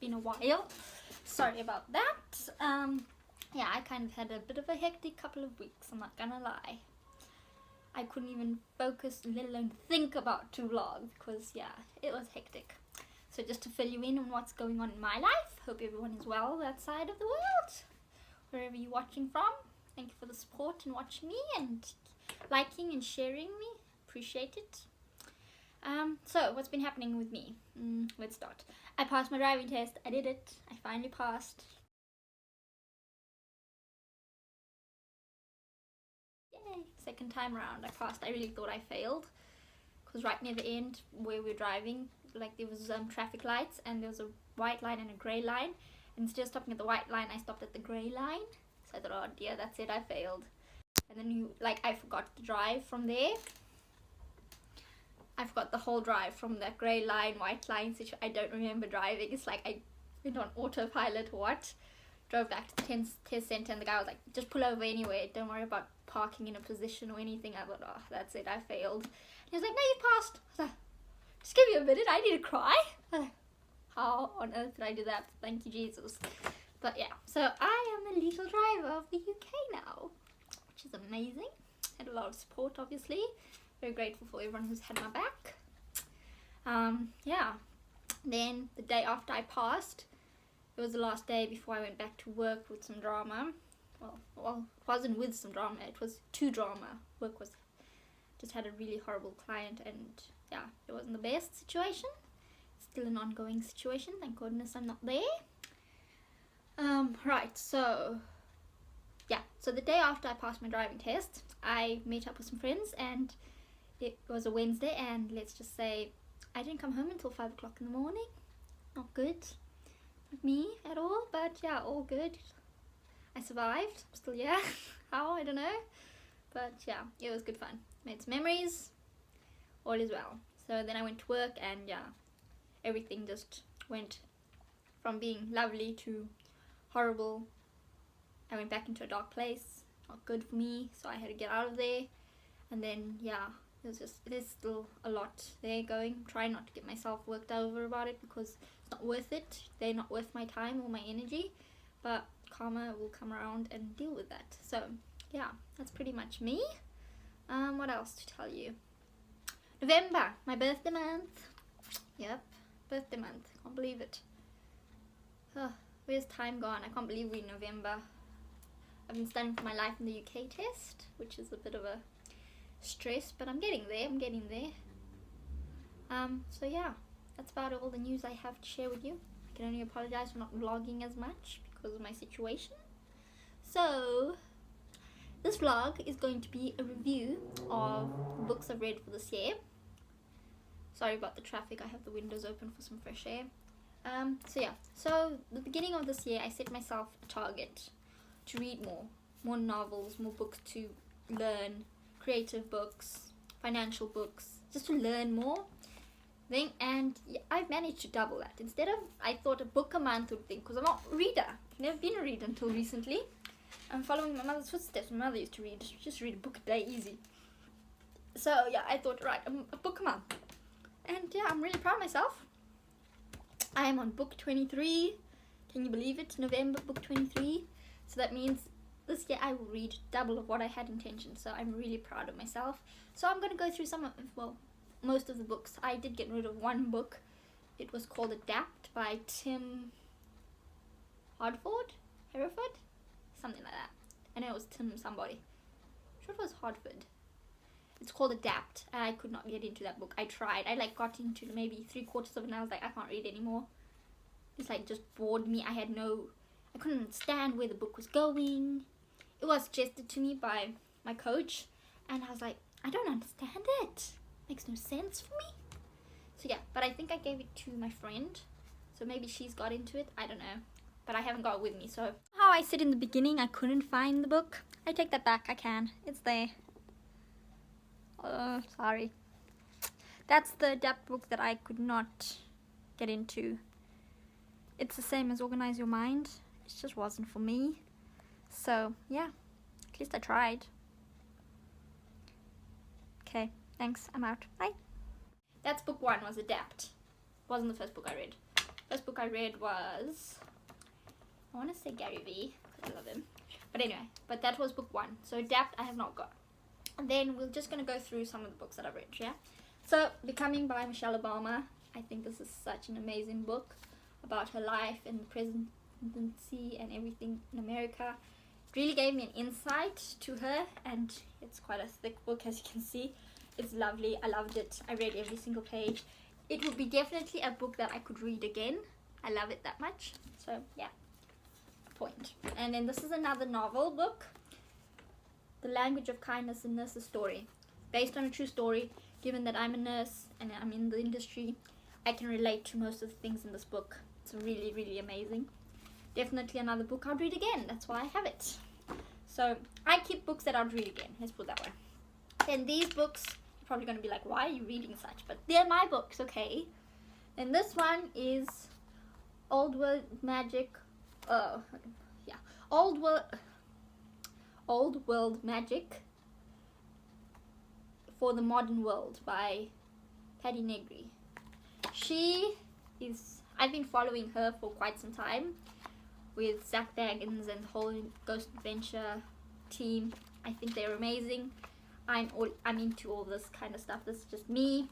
been a while. Sorry about that. Yeah, I kind of had a bit of a hectic couple of weeks, I'm not gonna lie. I couldn't even focus, let alone think about to vlog, because yeah, it was hectic. So just to fill you in on what's going on in my life, hope everyone is well that side of the world, wherever you're watching from. Thank you for the support and watching me and liking and sharing me, appreciate it. So what's been happening with me? Let's start. I passed my driving test, I did it, I finally passed. Yay, second time around I passed. I really thought I failed, because right near the end where we're driving, like there was traffic lights and there was a white line and a grey line, and instead of stopping at the white line I stopped at the grey line. So I thought, oh dear, that's it, I failed. And then I forgot to drive from there. I forgot the whole drive from that grey line, white line situation. I don't remember driving. It's like I went on autopilot or what. Drove back to the test centre and the guy was like, just pull over anyway, don't worry about parking in a position or anything. I thought, oh, that's it, I failed. And he was like, no, you passed. I was like, just give me a minute, I need to cry. How on earth did I do that? Thank you, Jesus. But yeah, so I am a legal driver of the UK now, which is amazing. Had a lot of support, obviously. Very grateful for everyone who's had my back. Yeah. Then the day after I passed, it was the last day before I went back to work with some drama. Well, it wasn't with some drama, it was to drama. Work was just had a really horrible client, and yeah, it wasn't the best situation. Still an ongoing situation, thank goodness I'm not there. Right, so yeah, so the day after I passed my driving test, I met up with some friends, and it was a Wednesday, and let's just say I didn't come home until 5 o'clock in the morning. Not good. Not me at all, but yeah, all good. I survived. I'm still here. How? I don't know. But yeah, it was good fun. Made some memories. All is well. So then I went to work, and yeah, everything just went from being lovely to horrible. I went back into a dark place. Not good for me, so I had to get out of there. And then yeah, there's still a lot there going. I'm trying not to get myself worked over about it, because it's not worth it. They're not worth my time or my energy, but karma will come around and deal with that. So yeah, that's pretty much me. What else to tell you? November, my birthday month. Yep, birthday month, can't believe it. Where's time gone? I can't believe we're in November. I've been studying for my life in the UK test, which is a bit of a stress, but I'm getting there. So yeah, that's about all the news I have to share with you. I can only apologize for not vlogging as much because of my situation. So this vlog is going to be a review of books I've read for this year. Sorry about the traffic, I have the windows open for some fresh air. So yeah, so the beginning of this year I set myself a target to read more novels, more books to learn, creative books, financial books, just to learn more. And yeah, I've managed to double that. Instead of, I thought a book a month would think, because I'm not a reader. I've never been a reader until recently. I'm following my mother's footsteps. My mother used to read, just read a book a day, easy. So yeah, I thought, right, a book a month. And yeah, I'm really proud of myself. I am on book 23. Can you believe it? November, book 23. So that means this year I will read double of what I had intention. So I'm really proud of myself. So I'm going to go through most of the books. I did get rid of one book. It was called Adapt by Tim Hereford, something like that. I know it was Tim somebody. I'm sure it was Hartford. It's called Adapt. I could not get into that book. I tried. I got into maybe 3/4 of it, and I was like, I can't read anymore. It's just bored me. I couldn't understand where the book was going. It was suggested to me by my coach, and I was like, I don't understand it. Makes no sense for me. So yeah, but I think I gave it to my friend, so maybe she's got into it. I don't know, but I haven't got it with me. So how I said in the beginning, I couldn't find the book. I take that back. I can. It's there. Sorry. That's the Adapt book that I could not get into. It's the same as Organize Your Mind. It just wasn't for me. So yeah, at least I tried. Okay, thanks. I'm out. Bye. That's book 1, was Adapt. Wasn't the first book I read. First book I read was, I want to say Gary Vee, because I love him. But anyway, but that was book 1. So Adapt I have not got. And then we're just going to go through some of the books that I've read, yeah? So Becoming by Michelle Obama. I think this is such an amazing book about her life and the presidency and everything in America. It really gave me an insight to her, and it's quite a thick book, as you can see. It's lovely. I loved it. I read every single page. It would be definitely a book that I could read again. I love it that much. So yeah, point. And then this is another novel book, The Language of Kindness, a Nurse's Story, based on a true story. Given that I'm a nurse and I'm in the industry, I can relate to most of the things in this book. It's really, really amazing. Definitely another book I'd read again. That's why I have it. So I keep books that I'd read again. Let's put it that way. And these books, you're probably going to be like, why are you reading such? But they're my books, okay? And this one is Old World Magic. Old World Magic for the Modern World by Patti Negri. I've been following her for quite some time with Zach Baggins and the whole Ghost Adventure team. I think they're amazing. I'm into all this kind of stuff. This is just me.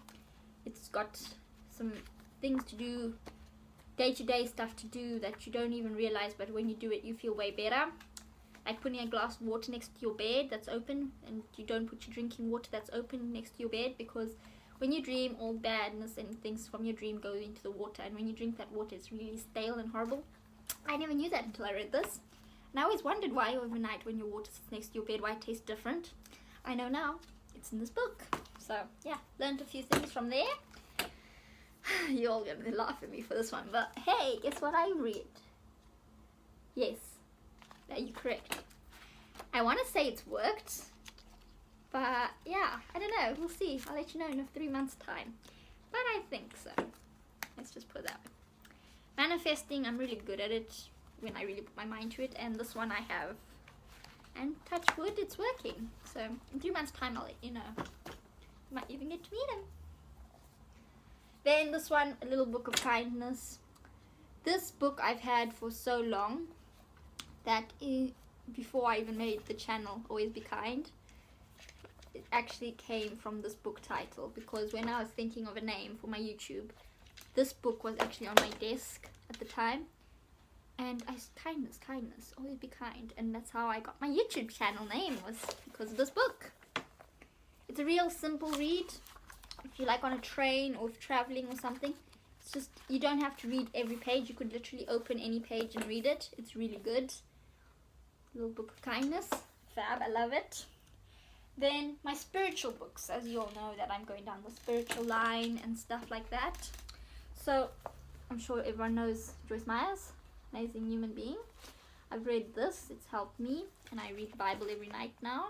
It's got some things to do, day-to-day stuff to do that you don't even realize, but when you do it you feel way better. Like putting a glass of water next to your bed that's open, and you don't put your drinking water that's open next to your bed, because when you dream, all badness and things from your dream go into the water, and when you drink that water it's really stale and horrible. I never knew that until I read this, and I always wondered why overnight when your water sits next to your bed, why it tastes different. I know now. It's in this book. So yeah, learned a few things from there. You're all gonna laugh at me for this one, but hey, guess what I read? Yes, you're correct. I want to say it's worked, but yeah, I don't know. We'll see. I'll let you know in 3 months' time. But I think so. Let's just put that. Manifesting, I'm really good at it when I really put my mind to it, and this one I have. And touch wood, it's working. So in 3 months' time, I'll let you know. You might even get to meet him. Then this one, A Little Book of Kindness. This book I've had for so long that before I even made the channel Always Be Kind, it actually came from this book title, because when I was thinking of a name for my YouTube, this book was actually on my desk at the time, and I said kindness, always be kind, and that's how I got my YouTube channel name, was because of this book. It's a real simple read. If you like on a train or if traveling or something, it's just, you don't have to read every page. You could literally open any page and read it. It's really good. Little Book of Kindness, fab, I love it. Then my spiritual books, as you all know that I'm going down the spiritual line and stuff like that. So I'm sure everyone knows Joyce Meyer's Amazing Human Being. I've read this, it's helped me, and I read the Bible every night now.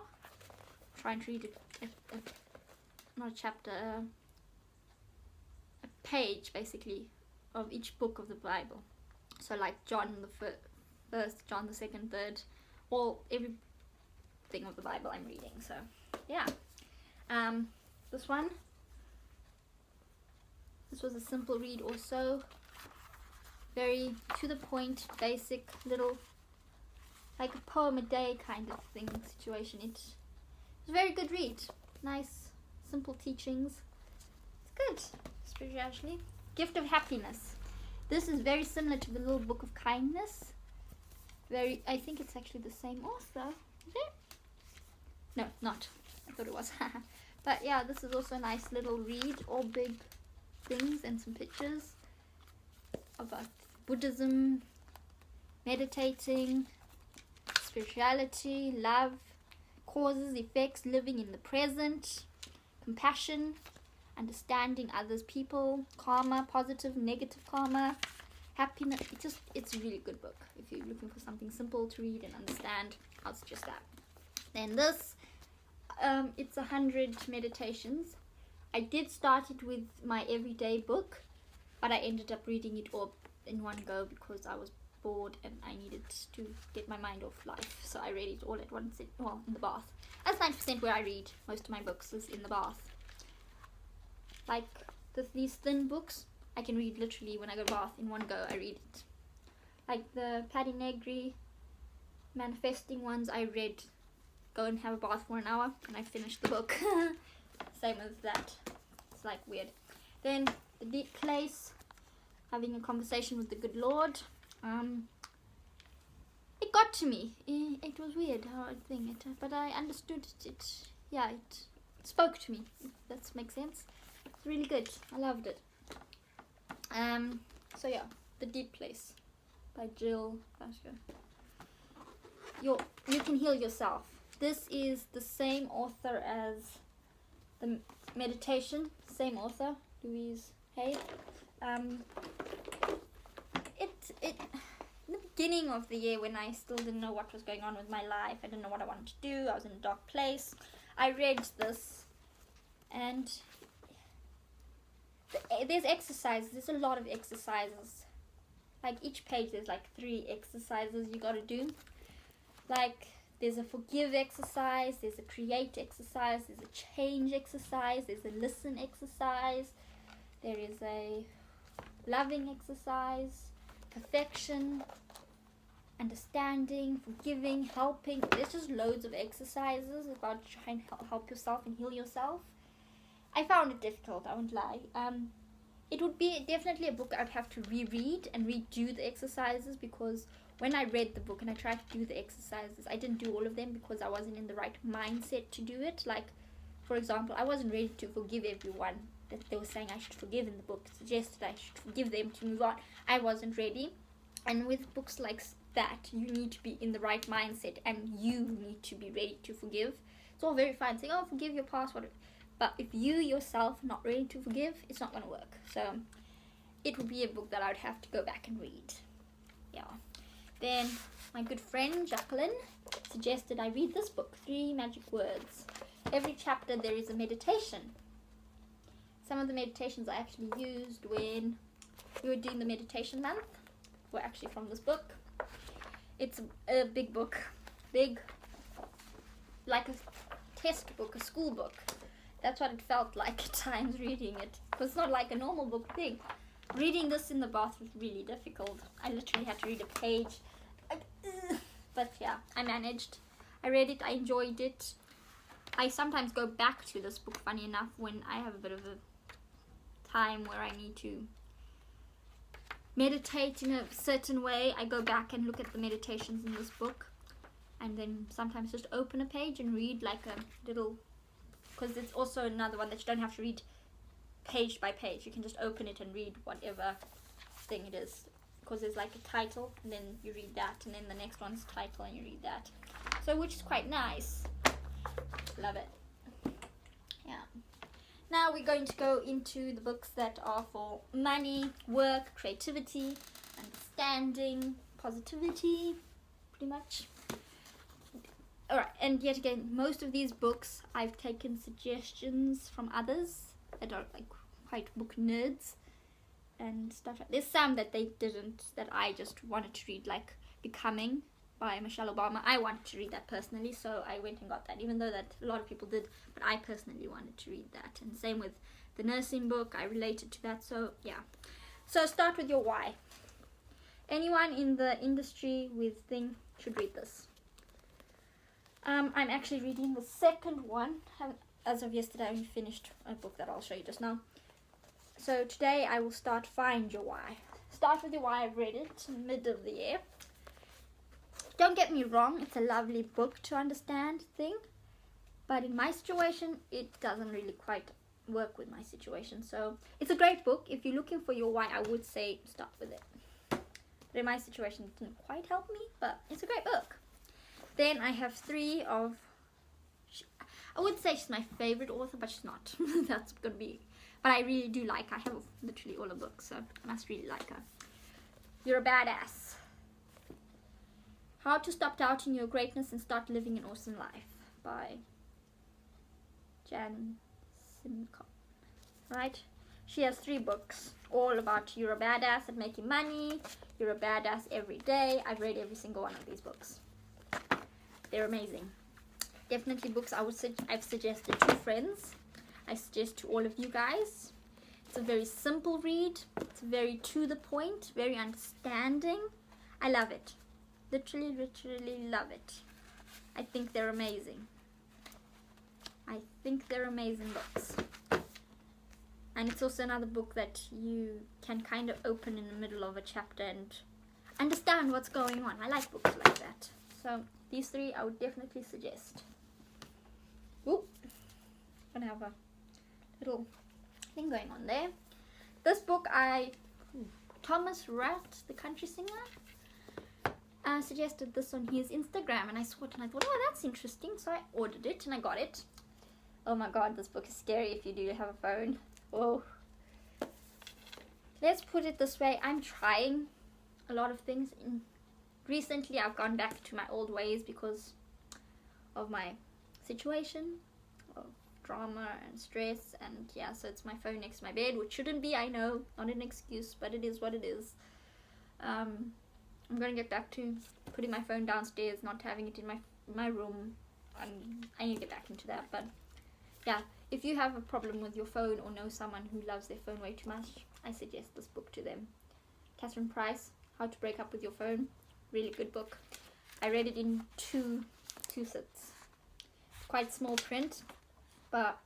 I'm trying to read not a chapter, a page basically of each book of the Bible. So like John the first, John the second, third, everything of the Bible I'm reading. So yeah, this was a simple read also, very to the point, basic little, like a poem a day kind of thing situation. It's a very good read, nice simple teachings. It's good. Spirituality. Gift of Happiness. This is very similar to the Little Book of Kindness. I think it's actually the same author. Is it? No, not. I thought it was. But yeah, this is also a nice little read. All big things and some pictures about Buddhism, meditating, spirituality, love, causes, effects, living in the present, compassion, understanding others, people, karma, positive, negative karma, happiness. It's a really good book if you're looking for something simple to read and understand. I'll suggest that. Then this, it's 100 meditations. I did start it with my everyday book, but I ended up reading it all in one go because I was bored and I needed to get my mind off life. So I read it all at once, in the bath. That's 90% where I read most of my books, is in the bath. Like these thin books, I can read literally when I go to bath in one go. I read it. Like the Paddy Negri manifesting ones, I read, go and have a bath for an hour, and I finished the book. Same as that. It's like weird. Then The Deep Place, having a conversation with the good Lord. It got to me. It was weird how I think it, but I understood it. Yeah, it spoke to me. If that makes sense. It's really good. I loved it. So yeah, The Deep Place by Jill Bashir. You Can Heal Yourself. This is the same author as the meditation. Same author, Louise Hay. In the beginning of the year, when I still didn't know what was going on with my life, I didn't know what I wanted to do, I was in a dark place, I read this, and there's exercises. There's a lot of exercises. Like each page there's like 3 exercises you gotta do. Like there's a forgive exercise, there's a create exercise, there's a change exercise, there's a listen exercise, there is a loving exercise, perfection, understanding, forgiving, helping. There's just loads of exercises about trying to help yourself and heal yourself. I found it difficult, I won't lie. It would be definitely a book I'd have to reread and redo the exercises, because when I read the book and I tried to do the exercises, I didn't do all of them because I wasn't in the right mindset to do it. Like, for example, I wasn't ready to forgive everyone that they were saying I should forgive in the book. It suggested I should forgive them to move on. I wasn't ready. And with books like that, you need to be in the right mindset and you need to be ready to forgive. It's all very fine saying, oh, forgive your past, whatever. But if you yourself are not ready to forgive, it's not going to work. So it would be a book that I would have to go back and read. Yeah. Then my good friend Jacqueline suggested I read this book, 3 Magic Words. Every chapter there is a meditation. Some of the meditations I actually used when we were doing the meditation month were actually from this book. It's a big book. Big, like a test book, a school book. That's what it felt like at times reading it. It's not like a normal book thing. Reading this in the bath was really difficult. I literally had to read a page. But yeah, I managed. I read it, I enjoyed it. I sometimes go back to this book, funny enough, when I have a bit of a time where I need to meditate in a certain way. I go back and look at the meditations in this book. And then sometimes just open a page and read like a little... Because it's also another one that you don't have to read page by page. You can just open it and read whatever thing it is. Because there's like a title, and then you read that, and then the next one's title, and you read that. So, which is quite nice. Love it. Yeah. Now we're going to go into the books that are for money, work, creativity, understanding, positivity, pretty much. Alright, and yet again, most of these books I've taken suggestions from others that are like quite book nerds and stuff. There's some that they didn't, that I just wanted to read, like Becoming by Michelle Obama. I wanted to read that personally, so I went and got that, even though that a lot of people did, but I personally wanted to read that. And same with the nursing book, I related to that, so yeah. So start with your why. Anyone in the industry with thing should read this. I'm actually reading the second one. As of yesterday, I finished a book that I'll show you just now. So today I will start Find Your Why. Start with your why. I've read it in the middle of the year. Don't get me wrong, it's a lovely book to understand thing. But in my situation, it doesn't really quite work with my situation. So it's a great book. If you're looking for your why, I would say start with it. But in my situation, it didn't quite help me, but it's a great book. Then I have 3 of... I would say she's my favorite author, but she's not. That's gonna be... But I really do like her. I have literally all her books, so I must really like her. You're a Badass. How to Stop Doubting Your Greatness and Start Living an Awesome Life by Jan Simcoe. Right? She has 3 books, all about you're a badass at making money, you're a badass every day. I've read every single one of these books. They're amazing. Definitely books I've suggested to friends. I suggest to all of you guys. It's a very simple read. It's very to the point, very understanding. I love it. Literally love it. I think they're amazing. I think they're amazing books. And it's also another book that you can kind of open in the middle of a chapter and understand what's going on. I like books like that. So these three I would definitely suggest. Ooh, gonna have a little thing going on there. This book Thomas Rat, the country singer, suggested this on his Instagram, and I saw it and I thought, oh, that's interesting. So I ordered it and I got it. Oh my god, this book is scary if you do have a phone. Whoa. Let's put it this way, I'm trying a lot of things. Recently I've gone back to my old ways because of my situation of drama and stress, and yeah, so it's my phone next to my bed, which shouldn't be, I know, not an excuse, but it is what it is. I'm gonna get back to putting my phone downstairs, not having it in my room, and I need to get back into that. But yeah, if you have a problem with your phone or know someone who loves their phone way too much, I suggest this book to them. Catherine Price, How to Break Up with Your Phone, really good book. I read it in two sits. Quite small print, but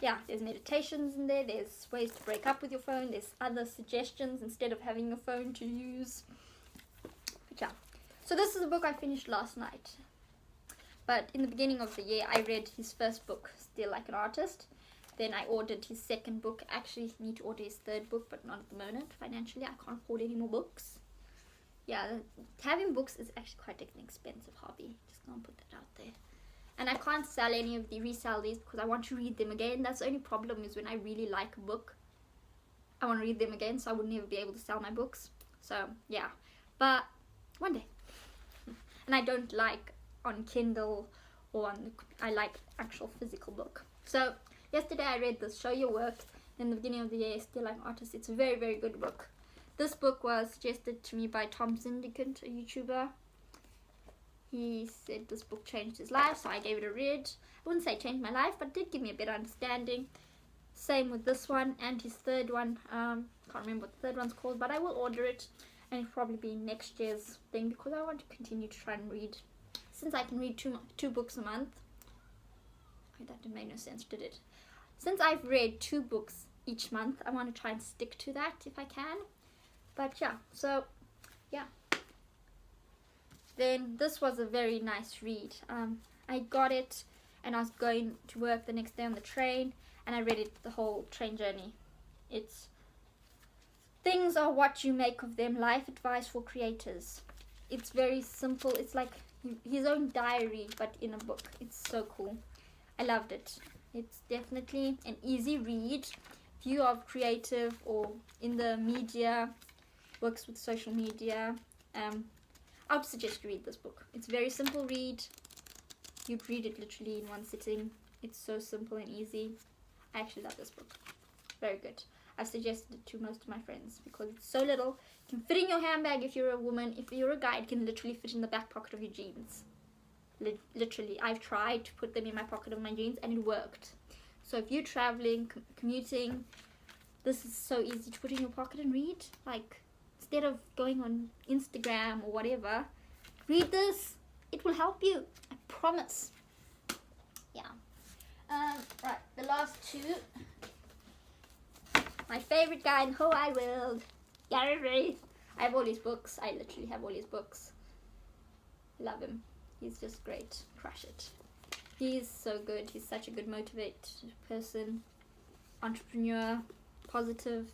yeah, there's meditations in there, there's ways to break up with your phone, there's other suggestions instead of having your phone to use. But yeah, so this is a book I finished last night. But in the beginning of the year, I read his first book, Still Like an Artist. Then I ordered his second book. Actually, need to order his third book, but not at the moment. Financially, I can't afford any more books. Yeah, having books is actually quite an expensive hobby. Just gonna put that out there. And I can't sell any of the resell these because I want to read them again. That's the only problem, is when I really like a book, I want to read them again, so I would never be able to sell my books. So yeah, but one day. And I don't like on Kindle or I like actual physical book. So yesterday I read this, Show Your Work, in the beginning of the year, Still Like an Artist. It's a very, very good book. This book was suggested to me by Tom Syndicant, a YouTuber. He said this book changed his life, so I gave it a read. I wouldn't say changed my life, but did give me a better understanding. Same with this one and his third one. Can't remember what the third one's called, but I will order it, and it'll probably be next year's thing because I want to continue to try and read. Since I can read two books a month. That didn't make no sense, did it? Since I've read 2 books each month, I want to try and stick to that if I can. But yeah, so yeah. Then this was a very nice read. I got it and I was going to work the next day on the train, and I read it the whole train journey. It's Things Are What You Make of Them, Life Advice for Creators. It's very simple. It's like his own diary, but in a book. It's so cool. I loved it. It's definitely an easy read. If you are creative or in the media, works with social media, I would suggest you read this book. It's a very simple read. You'd read it literally in one sitting. It's so simple and easy. I actually love this book. Very good. I've suggested it to most of my friends because it's so little. It can fit in your handbag if you're a woman. If you're a guy, it can literally fit in the back pocket of your jeans. Literally, I've tried to put them in my pocket of my jeans and it worked. So if you're traveling, commuting, this is so easy to put in your pocket and read. Like, instead of going on Instagram or whatever, read this. It will help you. I promise. Yeah. Right, the last 2. My favorite guy in the whole wide world, Gary Ray. I have all his books. I literally have all his books. Love him. He's just great. Crush it. He's so good. He's such a good motivated person. Entrepreneur. Positive.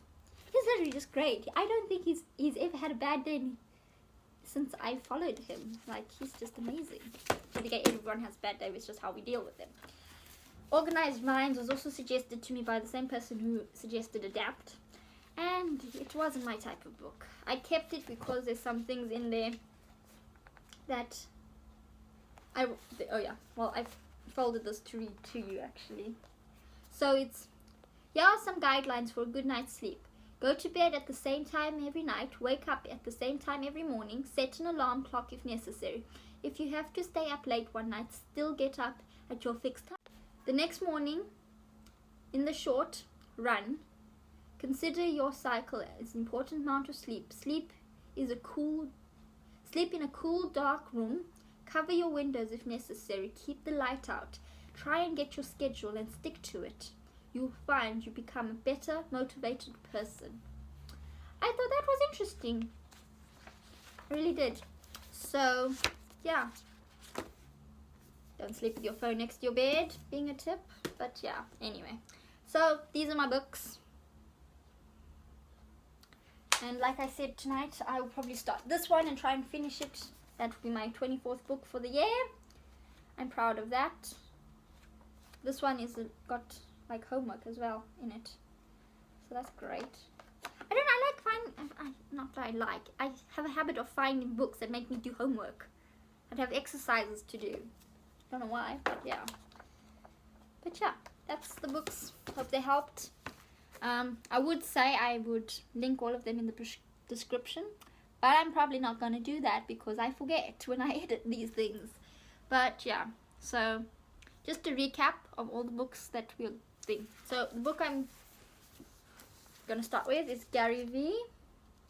He's literally just great. I don't think he's ever had a bad day since I followed him. Like, he's just amazing. But again, everyone has bad days. It's just how we deal with them. Organized Minds was also suggested to me by the same person who suggested Adapt. And it wasn't my type of book. I kept it because there's some things in there that I've folded this to read to you actually. So here are some guidelines for a good night's sleep. Go to bed at the same time every night. Wake up at the same time every morning. Set an alarm clock if necessary. If you have to stay up late one night, still get up at your fixed time. The next morning, in the short run, Consider your cycle as an important amount of sleep. Sleep in a cool, dark room. Cover your windows if necessary. Keep the light out. Try and get your schedule and stick to it. You'll find you become a better, motivated person. I thought that was interesting. I really did. So, yeah. Don't sleep with your phone next to your bed, being a tip. But yeah, anyway. So, these are my books. And like I said, tonight I will probably start this one and try and finish it. That will be my 24th book for the year. I'm proud of that. This one is got like homework as well in it. So that's great. I have a habit of finding books that make me do homework. I'd have exercises to do. Don't know why, but yeah. But yeah, that's the books. Hope they helped. I would say I would link all of them in the description, but I'm probably not going to do that because I forget when I edit these things. But yeah, so just a recap of all the books that we'll do. So the book I'm going to start with is Gary Vee.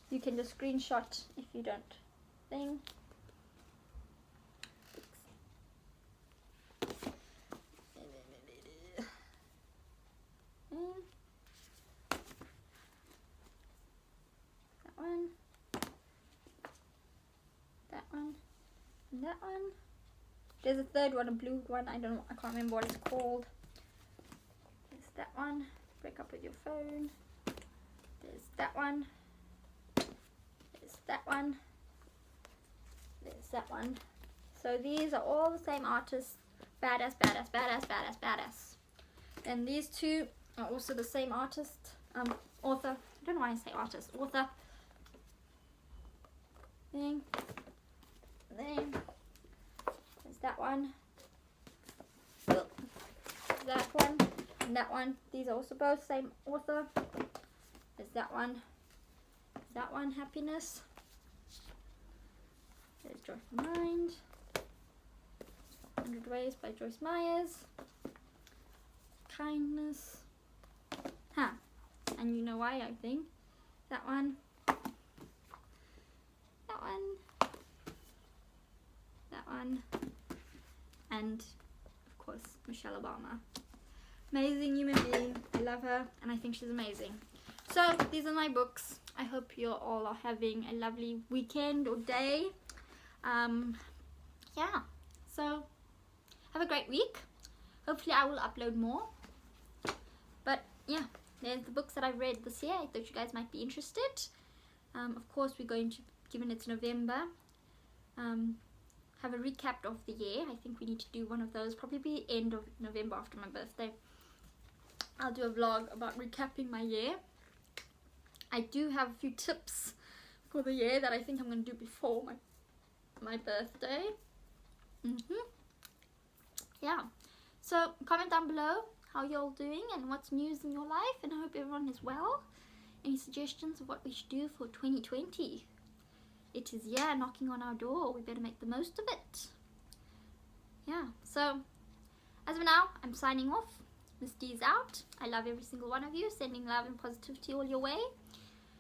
You can just screenshot if you don't think. That one. There's a third one, a blue one. I can't remember what it's called. There's that one. Break up with your phone. There's that one. There's that one. There's that one. So these are all the same artists. Badass, badass, badass, badass, badass. And these two are also the same artist. Author. I don't know why I say artist. Author. Thing. There's that one, that one, and that one. These are also both same author. There's that one. There's that one, Happiness. There's Joyful Mind. 100 Ways by Joyce Myers. Kindness. And you know why, I think. That one. That one. One, and of course Michelle Obama. Amazing human being. I love her and I think she's amazing. So these are my books. I hope you all are having a lovely weekend or day. Yeah, so have a great week. Hopefully I will upload more. But yeah, there's the books that I've read this year. I thought you guys might be interested. Of course we're going to, given it's November, have a recap of the year. I think we need to do one of those, probably end of November after my birthday. I'll do a vlog about recapping my year. I do have a few tips for the year that I think I'm going to do before my birthday. Yeah, so comment down below how you're all doing and what's news in your life, and I hope everyone is well. Any suggestions of what we should do for 2020? It is, yeah, knocking on our door. We better make the most of it. Yeah, so as of now, I'm signing off. Miss D is out. I love every single one of you. Sending love and positivity all your way.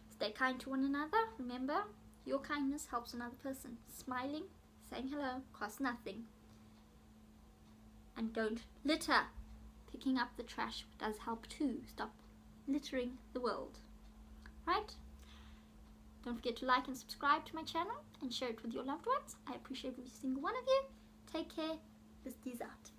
Stay kind to one another. Remember, your kindness helps another person. Smiling, saying hello, costs nothing. And don't litter. Picking up the trash does help too. Stop littering the world. Right? Don't forget to like and subscribe to my channel and share it with your loved ones. I appreciate every single one of you. Take care. This is out.